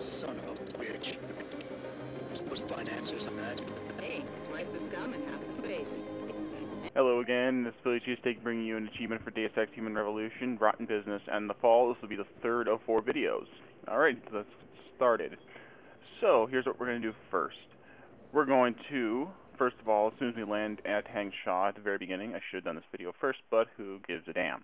Son of a bitch. We're supposed to find answers on that. Hey, twice the scum and half the space. Hello again, this is Billy Cheesesteak bringing you an achievement for Deus Ex Human Revolution, Rotten Business, and the fall. This will be the third of 4 videos. Alright, let's get started. So, here's what we're going to do first. We're going to, first of all, as soon as we land at Hang Shaw at the very beginning, I should have done this video first, but who gives a damn.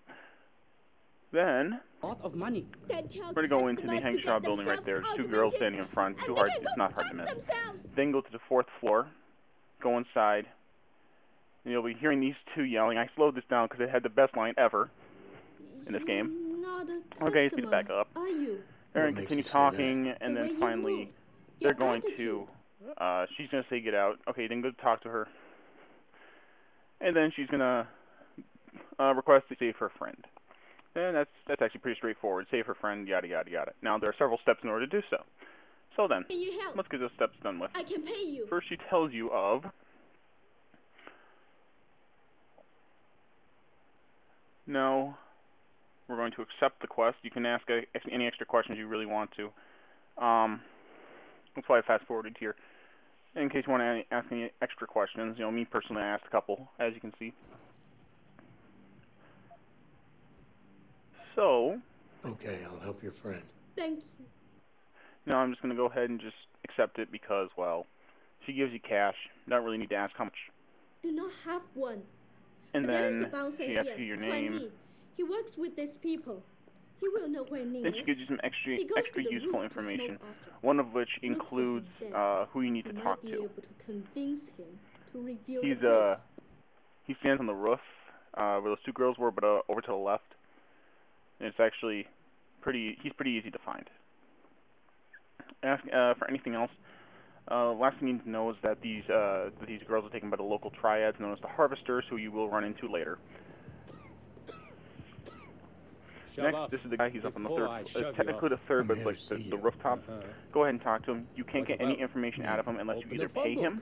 Then, lot of money. we're going to go into the Hang Shaw building right there. There's 2 girls standing in front, it's not hard to miss. Then go to the 4th floor, go inside, and you'll be hearing these 2 yelling. I slowed this down because it had the best line ever in this game. Okay, speed it back up. They're going to continue talking, and then finally, they're going to, she's going to say get out. Okay, then go talk to her. And then she's going to request to save her friend. And that's actually pretty straightforward. Save her friend, yada yada yada. Now there are several steps in order to do so. So then, let's get those steps done with. I can pay you. First, she tells you of no. We're going to accept the quest. You can ask any extra questions you really want to. That's why I fast forwarded here. In case you want to ask any extra questions, you know, me personally, I asked a couple, as you can see. So, okay, I'll help your friend. Thank you. Now I'm just going to go ahead and just accept it because, well, she gives you cash. You don't really need to ask how much. Do not have one. And There is then a bouncer she asks here, you your 20. name. He works with these people. He will know where Ning Then is. she gives you some extra He goes to the useful roof to smoke information. often. One of which Look for includes him there. who you need to You talk might be to. able to convince him to reveal He's the place. he stands on the roof where those 2 girls were, but over to the left. And it's actually he's pretty easy to find. Ask for anything else. Last thing you need to know is that these girls are taken by the local triads known as the Harvesters, who you will run into later. Next, this is the guy. He's up on the 3rd. Technically the 3rd, but it's like the rooftop. Go ahead and talk to him. You can't get any information out of him unless you either pay him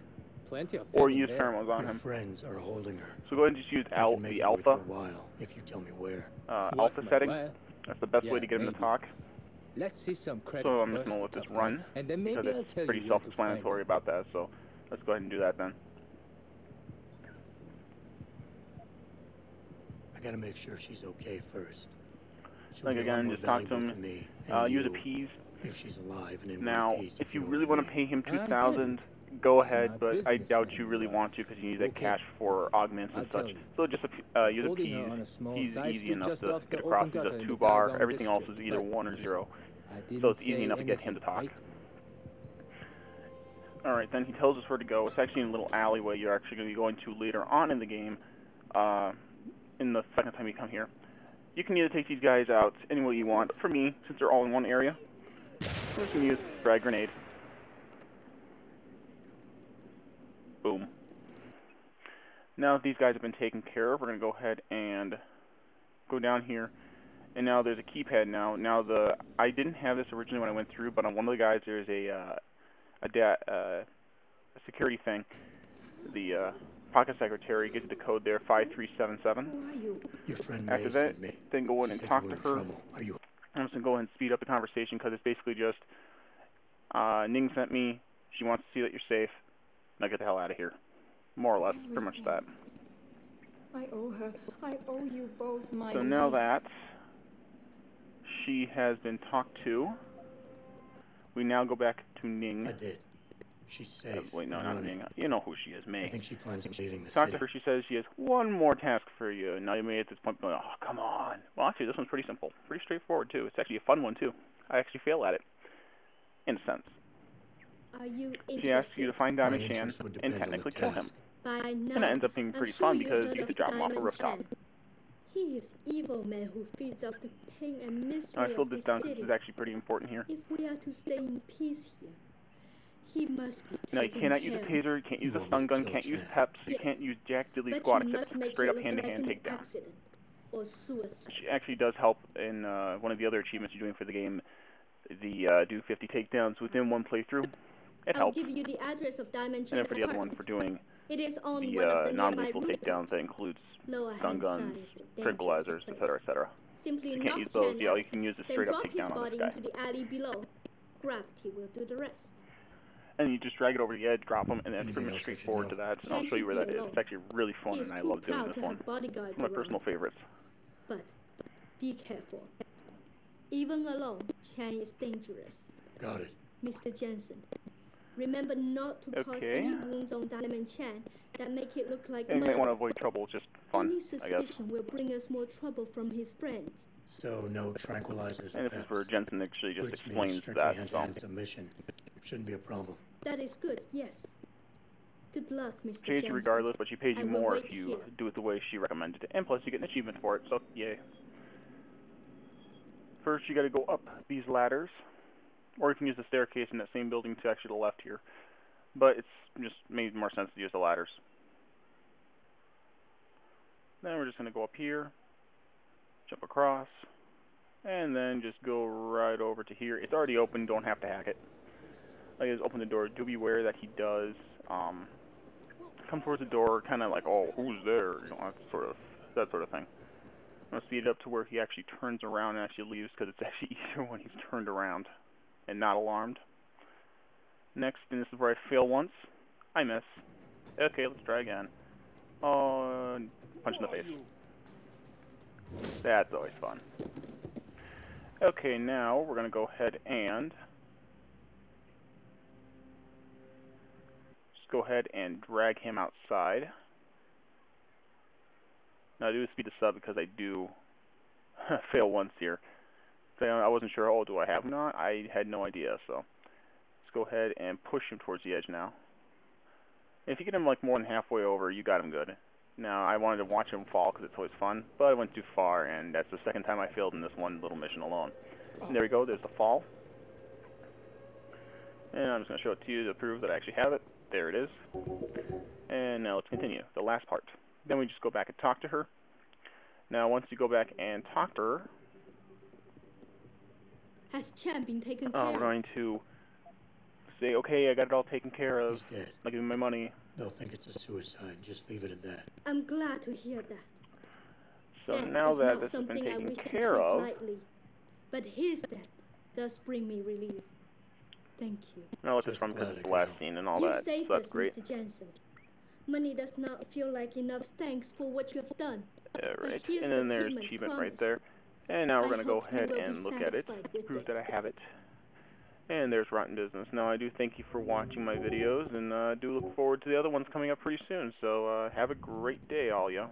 or use pheromones on him. Friends are holding her. So go ahead and just use the alpha. If you tell me where. Alpha setting. That's the best way to get him to talk. Let's see some credits So I'm just first, going to let this tough run, guy, and then maybe because I'll it's tell pretty you where to find self-explanatory it. about that, so let's go ahead and do that then. I gotta make sure she's okay first. Like again, just talk to him, use appease. If she's alive and in Now, one piece, if you know really what want to pay him I get it. $2,000, go It's ahead, my but I business, doubt man. you really want to, because you need that Okay. cash for augments and I'll tell such. you. So just use Holding her on a appease. small He's side easy street enough just to off get the across. open He's gutter a in the 2-bar. doggone Everything else is district. either But 1 or listen, 0. I So didn't it's easy say enough to get him to anything, talk. right? Alright, then he tells us where to go. It's actually in a little alleyway you're actually going to be going to later on in the game, in the second time you come here. You can either take these guys out any way you want. For me, since they're all in one area, I'm just going to use frag grenade. Boom. Now that these guys have been taken care of, we're going to go ahead and go down here. And now there's a keypad now. Now I didn't have this originally when I went through, but on one of the guys there's a security thing. The pocket secretary gives you the code there, 5377. Who are you? Your friend After May that, sent me. then go in She and said talk you to were in her. trouble. Are you? I'm just going to go ahead and speed up the conversation because it's basically just, Ning sent me, she wants to see that you're safe, now get the hell out of here. More or less, pretty much that. I owe her. I owe you both my So now life. that she has been talked to, we now go back to Ning. I did. She's safe. Wait, no, and not running. Ning. You know who she is, I May. think she plans on leaving the Talk city. to her, she says she has one more task for you. Now you may at this point be like, oh, come on. Well, actually, this one's pretty simple. Pretty straightforward, too. It's actually a fun one, too. I actually fail at it. In a sense. Are you interested? She asks you to find Diamond My Chan interest would and depend on the technically kill him. task. By now, And it ends up being I'm pretty sure fun you've because heard you of get to drop him off a Diamond rooftop. Chan. He is evil man who feeds off the pain and misery I slowed of this the down because city. this is actually pretty important here. If we are to stay in peace here, he must be Now, you taken cannot use a care of. taser, you can't use You a want stun me to gun, kill can't use Chan? peps, you Yes. can't use jack diddly But squat, you except must make straight it up look hand-to-hand like an takedown. accident or suicide. Which actually does help in one of the other achievements you're doing for the game, the do 50 takedowns within one playthrough. It I'll helps. give you the address of Diamond And then Chan's for the other one, apartment. for doing It is on the one of the nearby non-lethal rooftops. takedowns, that includes Lower stun Hand guns, side is a dangerous tranquilizers, place. etc., etc. Simply You can't knock use those, Chan yeah, out, you can use a then straight up drop his takedown on body this guy. into the alley below. Gravity will do the rest. And you just drag it over the edge, drop them, and that's pretty Anything much else I should straightforward to know? that. And I'll show you where that is. It's actually really fun, He's and I too love doing proud this to one. have bodyguards It's one of my around. personal favorites. But be careful. Even alone, Chan is dangerous. Got it. Mr. Jensen, remember not to cause Okay. any wounds on Diamond Chan that make it look like And you might want to murder. avoid trouble, just fun, Any I guess. suspicion will bring us more trouble from his friends. So no tranquilizers And or this is where peps, Jensen actually just which means explains strictly that. hand-to-hand So, submission. Shouldn't be a problem. That is good, yes. Good luck, Mr. she pays Jensen. you regardless, but she pays you I will more wait if you here. do it the way she recommended it. And plus, you get an achievement for it, so yay. First, you got to go up these ladders, or you can use the staircase in that same building to actually the left here. But it's just made more sense to use the ladders. Then we're just going to go up here, jump across, and then just go right over to here. It's already open, don't have to hack it. I just open the door. Do be aware that he does come towards the door, kind of like, oh, who's there? You know, that sort of thing. I'm going to speed it up to where he actually turns around and actually leaves, because it's actually easier when he's turned around and not alarmed. Next, and this is where I fail once. I miss. Okay, let's try again. Oh, punch in the face. That's always fun. Okay, now we're going to go ahead and just go ahead and drag him outside. Now I do speed this up because I do fail once here. So I wasn't sure, oh, do I have him or not? I had no idea, so let's go ahead and push him towards the edge now. If you get him like more than halfway over, you got him good. Now, I wanted to watch him fall because it's always fun, but I went too far, and that's the second time I failed in this one little mission alone. And there we go, there's the fall. And I'm just going to show it to you to prove that I actually have it. There it is. And now let's continue, the last part. Then we just go back and talk to her. Now, once you go back and talk to her, Has Chan been taken care we're of? going to say, okay, I got it all taken care of. He's dead. I'll give him my money. They'll think it's a suicide. Just leave it at that. I'm glad to hear that. So Death now is that not this has been something I taken wish to care treat of, lightly, but his death does bring me relief. Thank you. now let this Just run because glad it's I the last could scene and all You that, saved so that's us, great. Mr. Jensen. Money does not feel like enough thanks for what you have done. Alright, here's and then the there's payment achievement right promised. there. And now we're I going to go hope you ahead will be and look at it, satisfied with prove it. that I have it. And there's Rotten Business. Now I do thank you for watching my videos, and do look forward to the other ones coming up pretty soon. So have a great day, all ya.